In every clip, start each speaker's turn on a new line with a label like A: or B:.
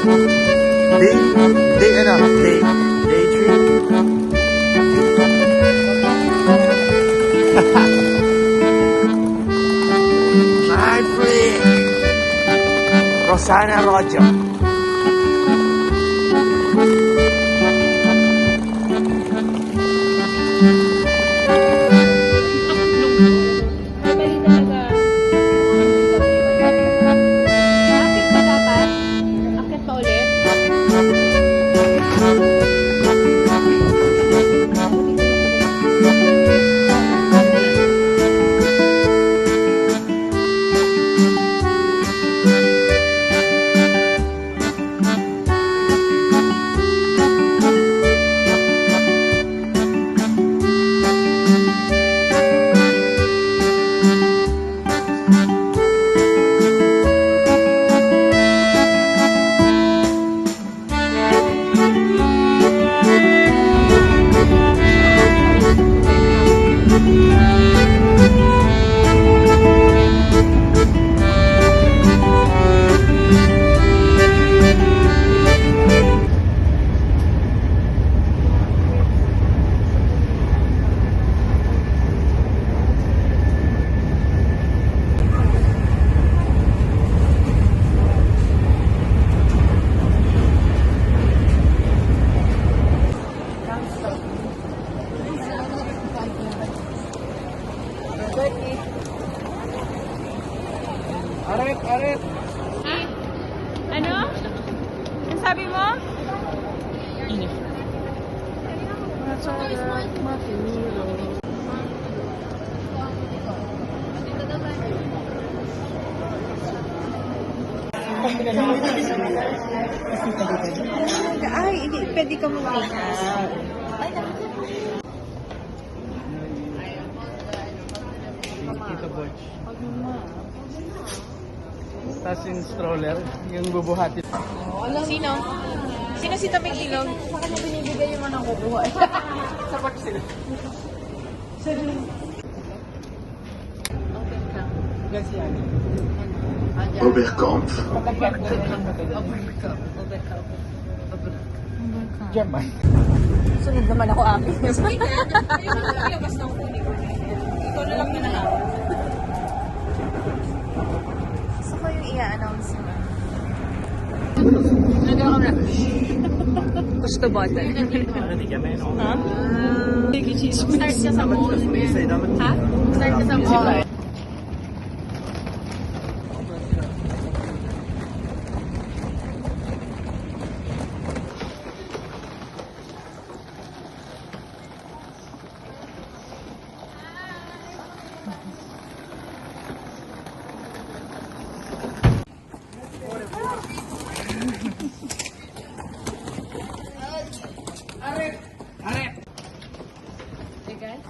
A: Day trip. My friend, Rosana Rojo.
B: Mali talaga. Akit pa dapat? Akit pa ulit?
A: Aret.
B: Ano? Ang sabi mo?
C: Ay, hindi. Pwede ka mag-make
A: Tito Butch. Tapos yung stroller, yung bubuhatin.
C: Sino? Sino si Tabing Ilog? Sa kanya binibigay yung manang kukuha.
A: Sapat sila. Yan si Ani.
D: Oberkampf.
A: German.
C: Sunod naman ako akin.
B: Ikaw na lang na nahawak.
C: Gusto ko yung i-announce mo.
B: Nagawa ko na.
C: Push the button.
B: Ha? Start ka sa mall. Ha? Start ka sa mall. Hey guys.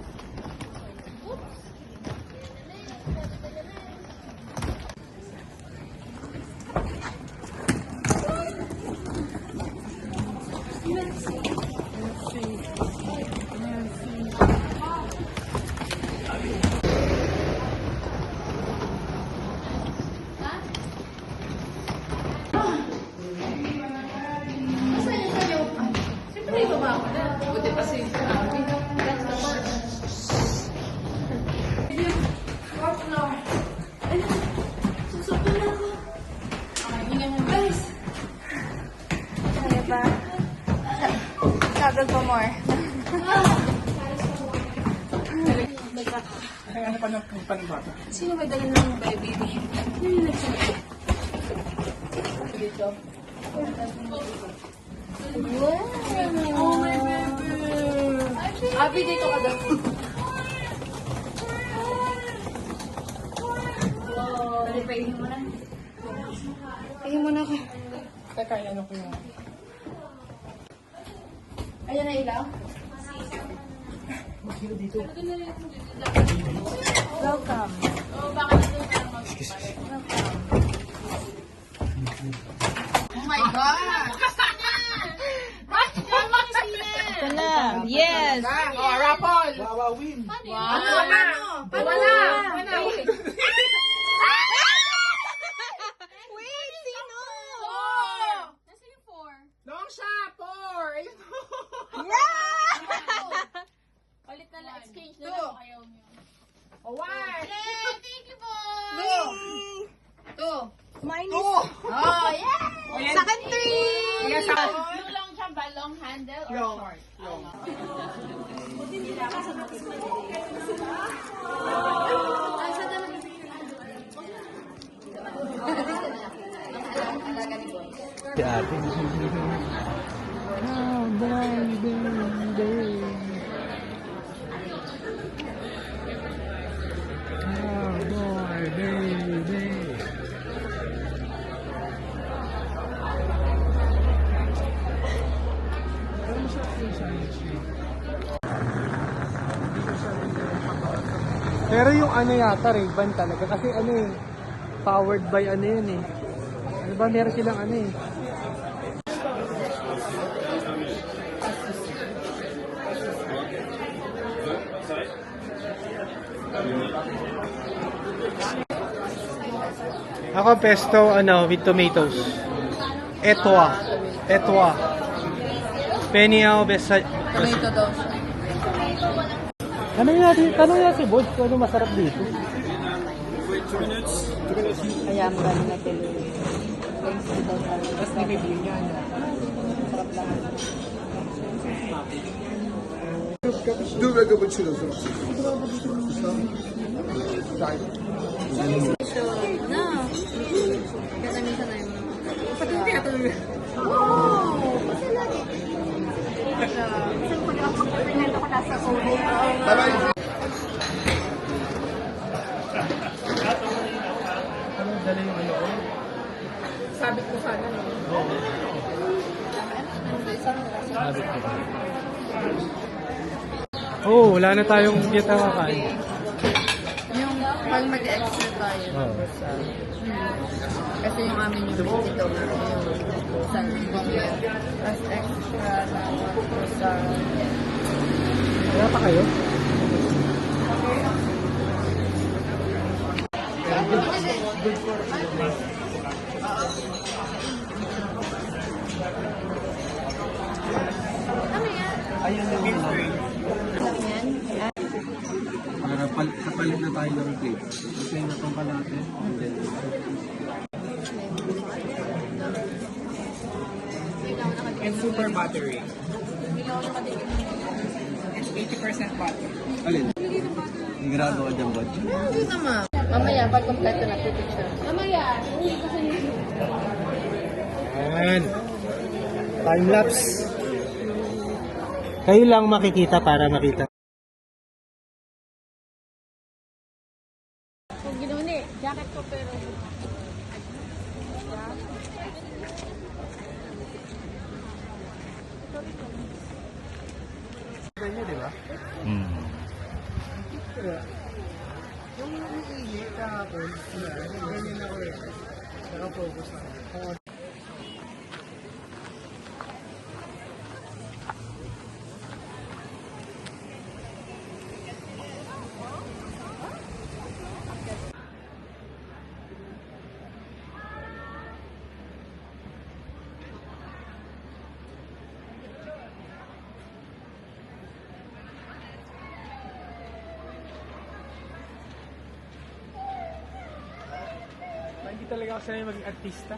C: Kaya ba? Sagal pa more.
A: Ano pa ng panibata?
B: Sino may dala ng baby? Dito. Wow! Oh my baby! Abi, dito ka daw. Dali, paihin mo na.
C: Ayun mo na ako.
A: Teka, ano ko yung...
B: Ayan na ilaw.
C: Welcome.
B: Oh, bakit ito? Oh my God!
C: Ito na. Yes.
A: Oh, Rapol! Wawawin!
B: Wow! Wala!
C: Wait, sino? Minus.
B: Oh, yeah!
C: Second three.
A: Yes,
B: Yung long siya ba? Long handle or short?
D: Si ate. Pero yung ano yata, Ray-Ban talaga. Kasi ano eh, powered by ano yun eh. Ano ba, meron silang ano eh. Ako pesto ano with tomatoes. Etwa. Penny ao besa.
C: Tomato daw siya.
D: Tanong natin si Boss kung ano masarap dito.
C: Kaya ang galing natin. Thanks to the
A: Tapos nabibili niya.
E: Due cappuccino sono.
C: No. Kaya minsan na yun.
A: Pati hindi ka tuloy.
C: Oh! Kasi lagi. Minsan ko lang pagpapinento ko nasa phone.
D: Ano dala yung ano ko?
A: Sabit ko sana. No?
D: Sabit ko. Oh, wala na tayong kita kakain.
C: Yung pag mag-extra tayo.
D: Oh.
C: Kasi yung amin yung dito na yung sa Bongga. Tapos extra na sa...
D: Wala pa kayo? Ayun yung
C: Yan.
E: Para kapalit na tayo ng plate. Kasi natungka natin. And then,
A: And super battery. It's 80% battery.
E: alin? Sigurado ka dyan, Butch?
C: Hindi naman. Mamaya, pag kompleto na picture. Mamaya.
D: Ayan. Time lapse. Kayo lang makikita para makita.
C: Kung ginuni, jacket ko pero...
D: Ganyan, di ba? Yung iili kahapon, ganyan ako eh. Naka-focus na ako. Hindi talaga ako sanay maging artista.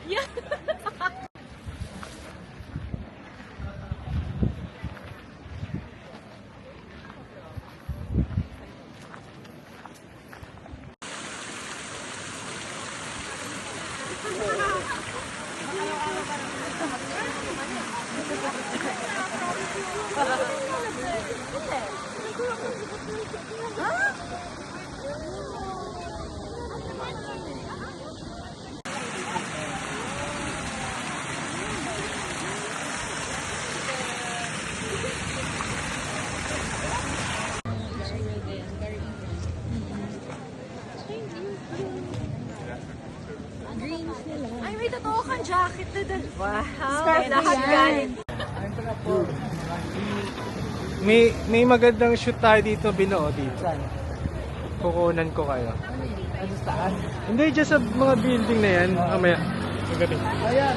C: Ay, may totoo kang jacket na dun. Wow. Scarf yan.
D: May magandang shoot tayo dito, Binoo, dito. Kukunan ko kayo.
A: Ano sa taas?
D: Hindi, dyan sa mga building na yan. Mamaya. Magabi.
A: Ayan.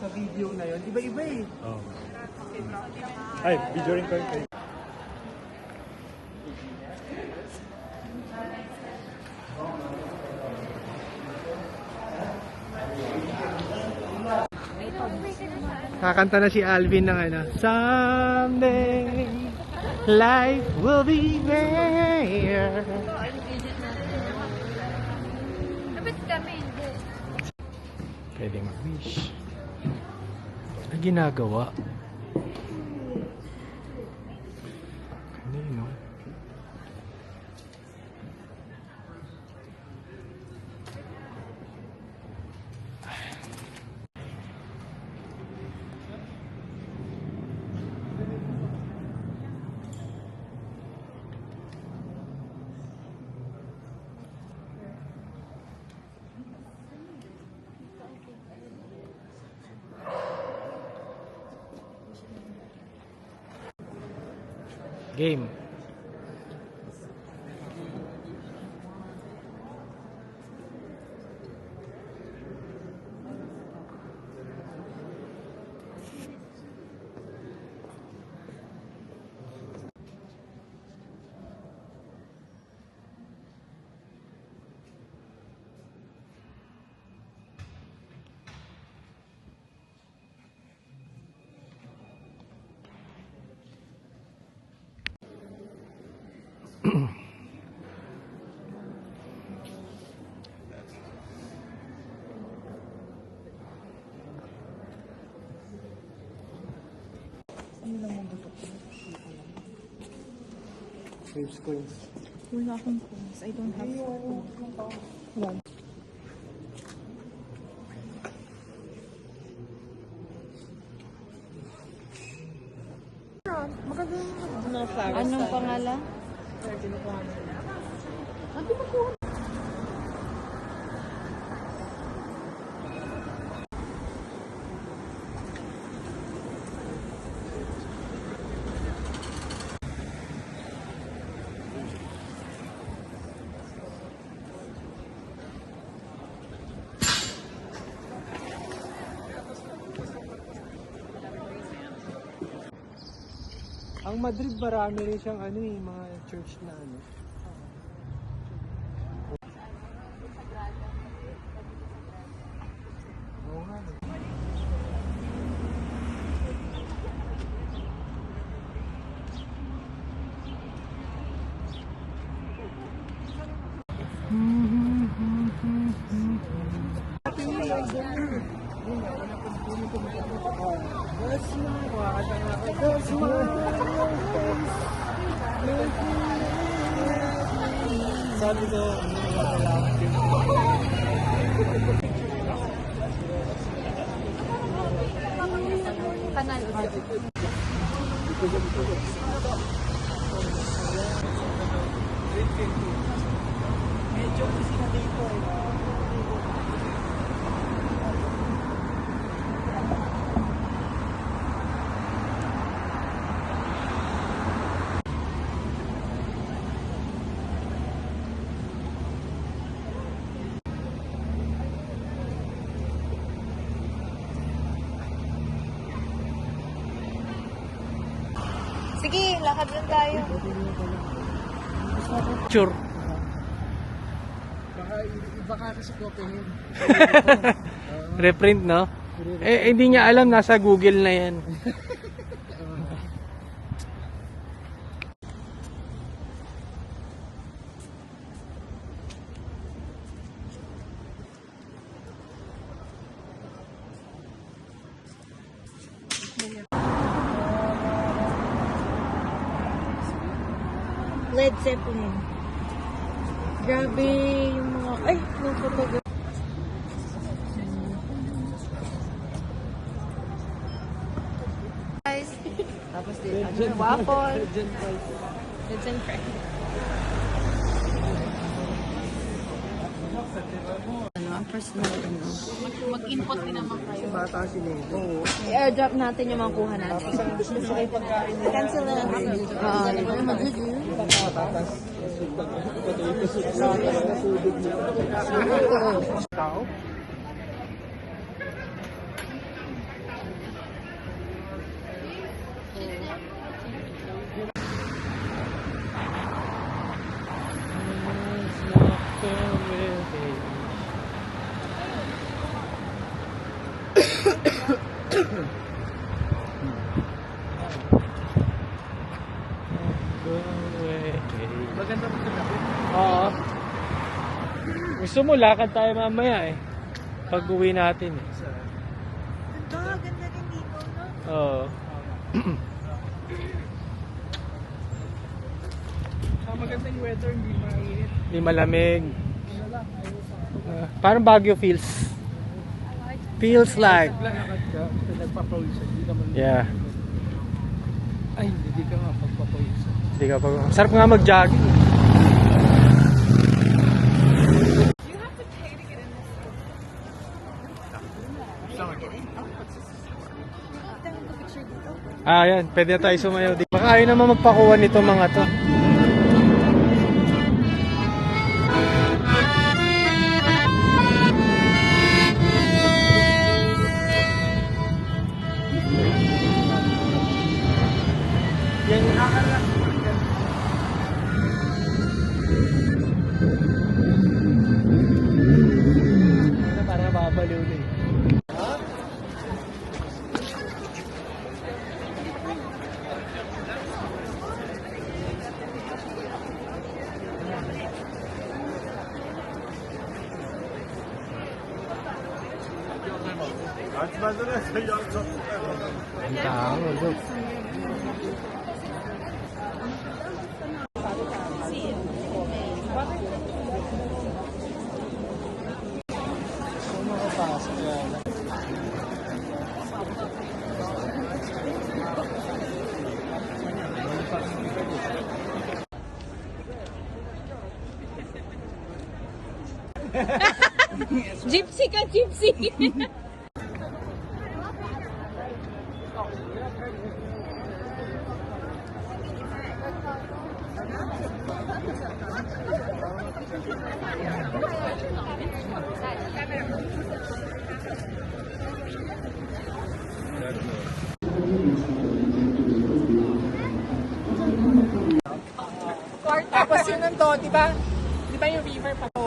A: Sa video na yun, iba-iba eh.
D: Oh. Ay, video rin kayo. Kakanta na si Alvin ng ano. Someday, life will be there.
C: Dapat kami, hindi.
D: Pwede mag-wish. Ano ginagawa? Kanino? Game. Waves coins.
B: Wala akong coins. I don't have coins. Anong pangalan?
D: Ang Madrid marami rin siyang ano eh, mga church na ano. Oo nga. Sabi ko,
C: Kanal.
D: medyo busy na dito eh.
C: Sige, lakad lang tayo.
D: Sure.
A: Baka kasi kopyahin.
D: Reprint, no? Eh, hindi niya alam, nasa Google na yan.
B: Led Zeppelin. Grabe yung mga... Ay, yung photograph.
C: Guys. Tapos din, waffle. It's in French. Ano, ang personal, ano. Mag-input din naman kayo.
D: Bata si Nego.
C: I-airdrop natin yung makuha natin. Cancel na natin.
D: Tao? Gusto mo, lakad tayo mamaya eh. Pag uwi natin eh.
C: Ganda rin dito, no?
D: Oo.
B: Maganda yung weather, hindi mainit.
D: Hindi malamig. Parang Baguio feels. Feels like.
B: Lakad ka, nagpapawisan, hindi naman.
D: Yeah.
B: Ay, hindi ka nga pagpapawisan.
D: Hindi ka pag... Sarap nga mag-jogging. Ah, yan. Pwede na tayo sumayaw dito. Baka ayaw naman magpakuha nito mga to. Yan yung nakakala. Parang babaliw na eh. Ang tao, look.
C: Gypsy ka, gypsy!
B: Tapos yun to, di ba? Di ba yung river pa to?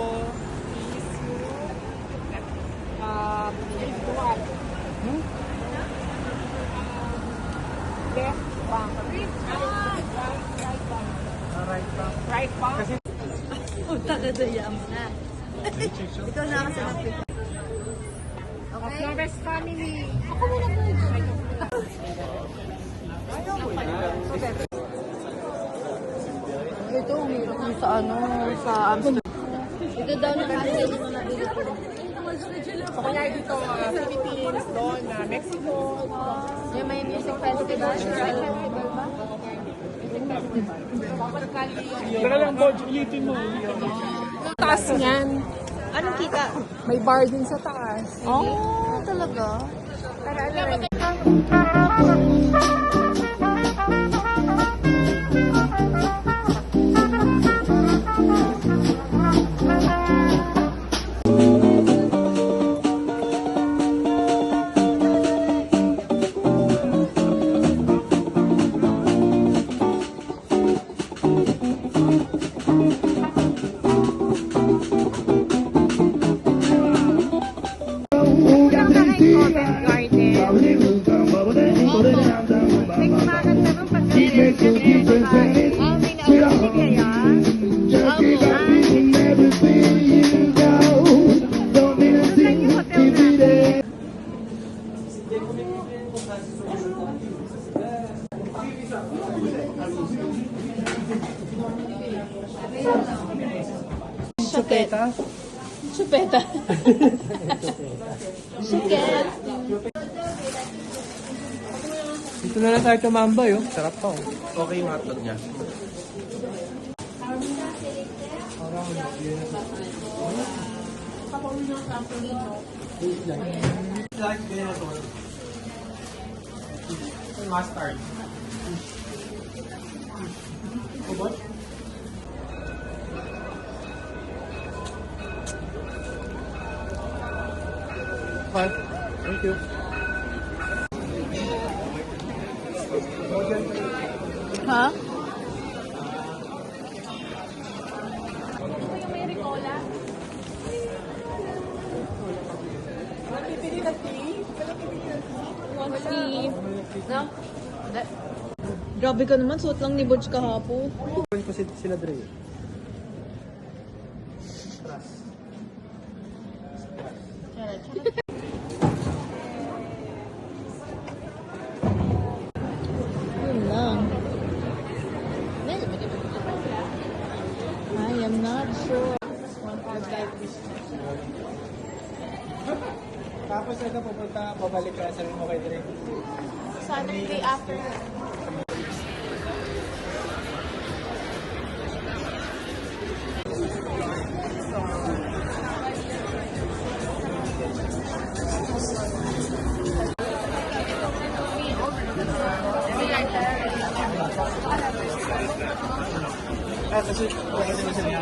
B: Left bank. Right bank. Kasi
C: Punta ka doon, yam na. Ikaw na kasi nag-pick. Okay?
B: Flores family.
C: Ako muna po. Ito, umiirap mo sa ano, sa Amsterdam. Ito daw na kasi hindi mo nabili ko.
B: So kaya dito, Philippines, doon, Mexico.
C: Yung may music festival. Music festival ba?
B: Tara lang po, ulitin mo. Taas niyan.
C: Anong kita?
B: May bar din sa taas.
C: Oh, talaga? Para alam mo.
D: Chupeta?
C: Chupeta. Chuket.
D: Dito na lang tayo tumambay, oh. Sarap pa, oh.
E: Okay yung hotdog niya. Like ganyan ito. Mustard. Kubot?
D: Bye. Thank you.
C: Ha? No? Grabe ka naman, suot lang ni Butch kahapon.
D: Kunin ko sila Dre.
C: Yun lang. I am not sure.
D: Tapos ito pupunta, babalik ka, sabi mo kay Dre.
C: Saturday after.
D: Kasi kasi na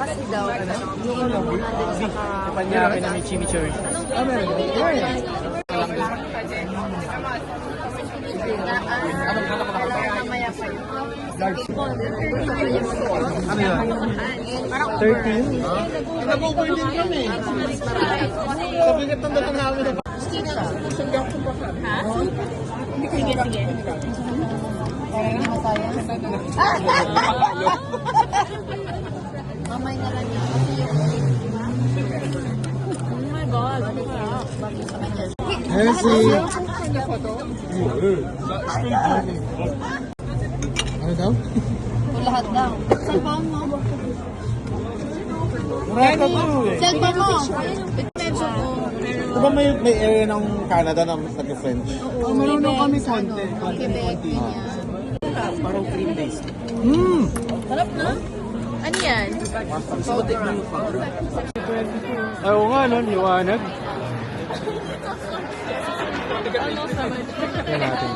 C: Kasi daw, iinom mo na din sa
D: Panyaki na may chimichurri. Ah, meron.
C: mamaya pa yun.
D: Ano yun? 13?
E: Nag-over din kami.
D: Sa bigat ng dating namin na
C: Sige, sige. Mamay na lang yan. Oh my God. Bakit sa kanya?
D: Mercy! Ano daw?
C: Lahat daw. Cellphone mo.
D: Rata to eh.
C: Cellphone mo. Medyo ko.
E: Diba may area ng Canada na nag-French?
C: Oh, marunong kami konti. Quebec, ganyan.
E: Parang 3 days.
C: Sarap na? Ano yan?
D: Ay, oo nga, no? Liwanag. Yan natin.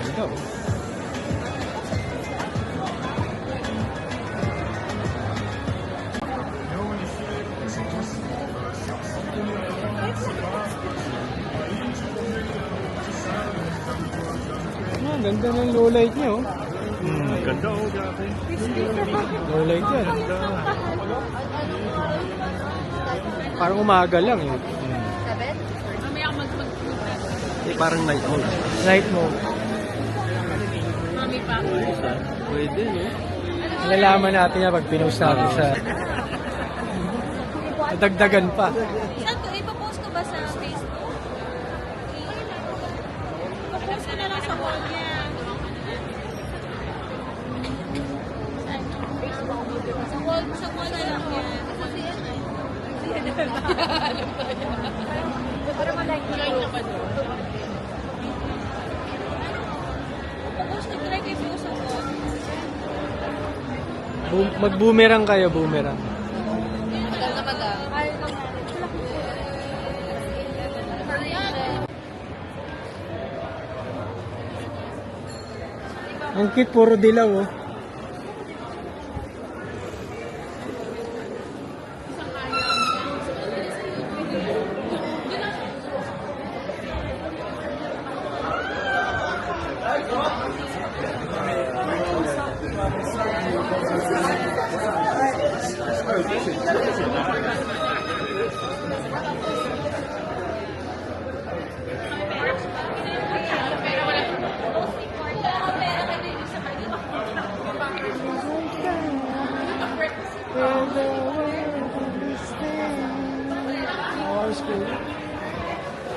D: Ito. Ah, ganda ng low light niya, oh.
E: Ganda oh, grabe.
D: Low light yan. Parang umaga lang, eh.
E: Parang night mode.
D: Night mode.
E: Pwede, no?
D: Nalalaman natin yan pag pinost natin sa... Nadagdagan pa.
B: Saan ko? Ipapost ko ba sa Facebook? Ipapost ko na lang sa wall niya. Sa wall na lang yan. Para malike na pa doon. Ipapost ko, try ko i-post sa wall.
D: Mag-boomerang kayo, boomerang.
C: Magal na magal.
D: Ang cute, puro dilaw, oh.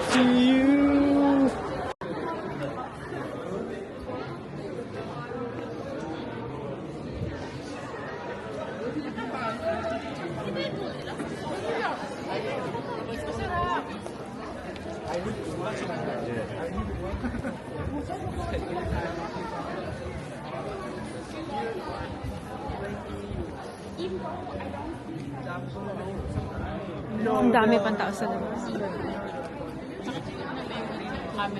D: See you.
B: Ang dami pang tao sa labas. Siguro, pang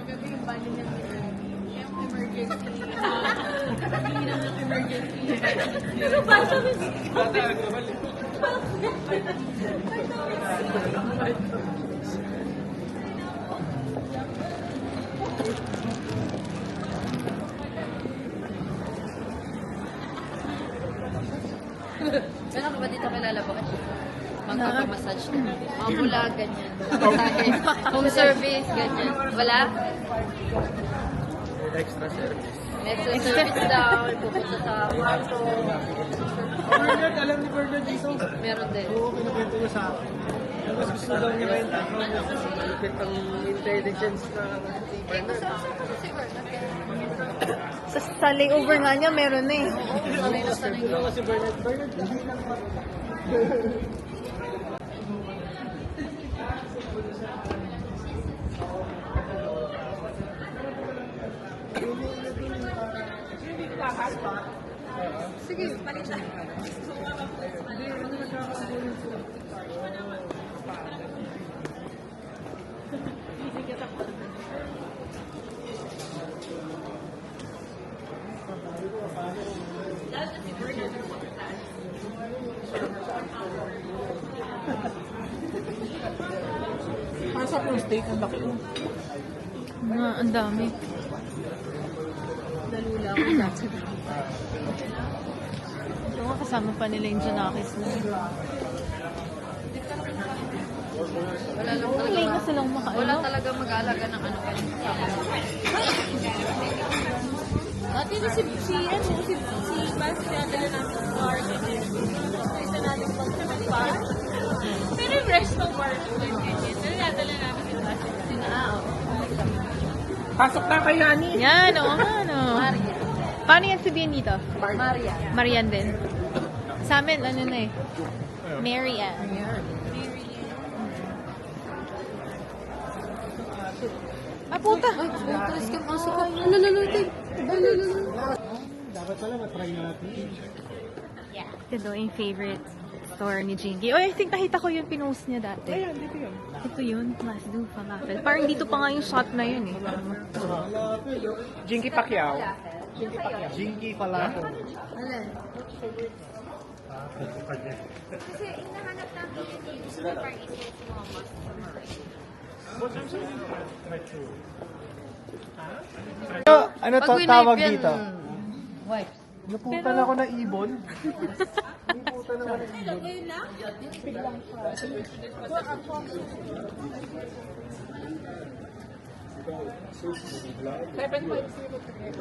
B: talaga yung
C: paano niya yung emergency. Hindi lang yung emergency. Pero paano Meron ka ba dito kilala ba? Magpapamassage ka. Mga mula, ganyan. Masahe. Home service, ganyan. Wala?
E: Extra service.
C: Extra service daw. Pupunta sa kwarto.
D: Bernard, alam ni Bernard dito.
C: Meron din.
D: Oo, kinukwento niya sa akin. Mas gusto daw niya renta. Malupit ang intelligence na...
B: Sa layover nga niya, meron na eh.
D: Ito nga si Bernard. Bernard, hindi lang pa.
B: Sige, palit na.
D: Pasok yung steak, ang laki mo.
B: Ang dami.
C: Dalula ko dati.
B: Ito nga kasama pa nila yung Janakis na.
C: Wala lang
B: Wala
C: talaga.
B: na silang
C: Wala
B: makaano.
C: talaga mag-aalaga ng ano kayo.
F: Dati na si Bas, pinadala namin sa park. Isa natin pang sa park. Pero yung rest ng park, ganyan. Pero nadala namin si Bas.
D: Pasok na kay Yani.
B: Yan, oo nga, no.
C: Maria.
B: Paano yan sabihin dito?
C: Maria.
B: Marian din. Sa amin, ano na eh. Marian. Ah, puta!
C: Tulis ka mga suka. Lalalating.
D: Dapat pala matry natin.
B: Ito daw yung favorite store ni Jinky. Oh, I think nakita ko yung pinost niya dati.
D: Ayan, dito yun.
B: Ito yun, Must Do Falafel. Parang dito pa nga yung shot na yun eh.
D: Jinky Pacquiao. Jinky Falafel.
C: Alin?
F: Kasi inahanap namin yung super easy si Mama sa
D: Ano
C: Pag
D: to, tawag
C: winipe yan,
D: dito?
C: wipe.
D: Naputan ako na ibon. Naputan ako na ibon.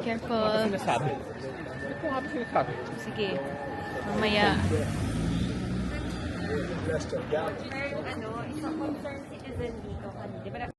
B: Careful.
D: Sinasabi.
B: Sige. Mamaya.
F: ano, isang concerned citizen dito. Di ba